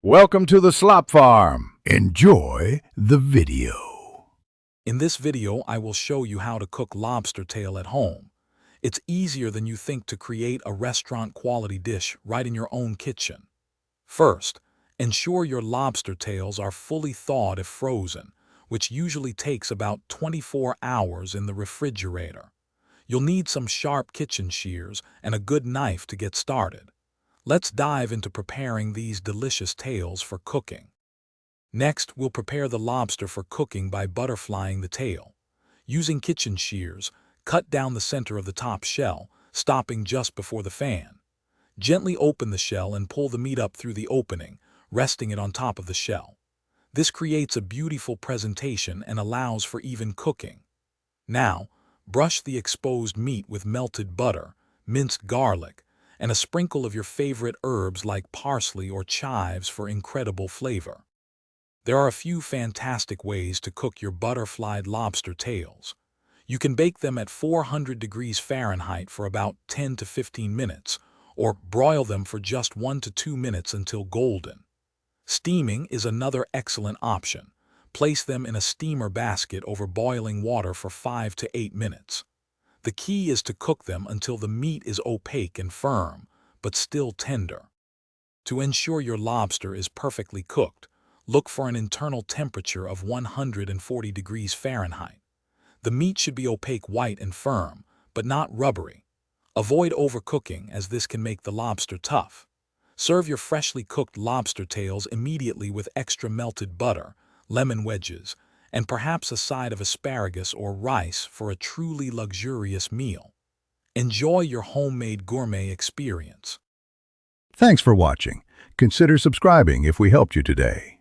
Welcome to the Slop Farm. Enjoy the video. In this video, I will show you how to cook lobster tail at home. It's easier than you think to create a restaurant-quality dish right in your own kitchen. First, ensure your lobster tails are fully thawed if frozen, which usually takes about 24 hours in the refrigerator. You'll need some sharp kitchen shears and a good knife to get started. Let's dive into preparing these delicious tails for cooking. Next, we'll prepare the lobster for cooking by butterflying the tail. Using kitchen shears, cut down the center of the top shell, stopping just before the fan. Gently open the shell and pull the meat up through the opening, resting it on top of the shell. This creates a beautiful presentation and allows for even cooking. Now, brush the exposed meat with melted butter, minced garlic, and a sprinkle of your favorite herbs like parsley or chives for incredible flavor. There are a few fantastic ways to cook your butterflied lobster tails. You can bake them at 400 degrees Fahrenheit for about 10 to 15 minutes, or broil them for just 1 to 2 minutes until golden. Steaming is another excellent option. Place them in a steamer basket over boiling water for 5 to 8 minutes. The key is to cook them until the meat is opaque and firm, but still tender. To ensure your lobster is perfectly cooked, look for an internal temperature of 140 degrees Fahrenheit. The meat should be opaque white and firm, but not rubbery. Avoid overcooking, as this can make the lobster tough. Serve your freshly cooked lobster tails immediately with extra melted butter, lemon wedges, and perhaps a side of asparagus or rice for a truly luxurious meal. Enjoy your homemade gourmet experience. Thanks for watching. Consider subscribing if we helped you today.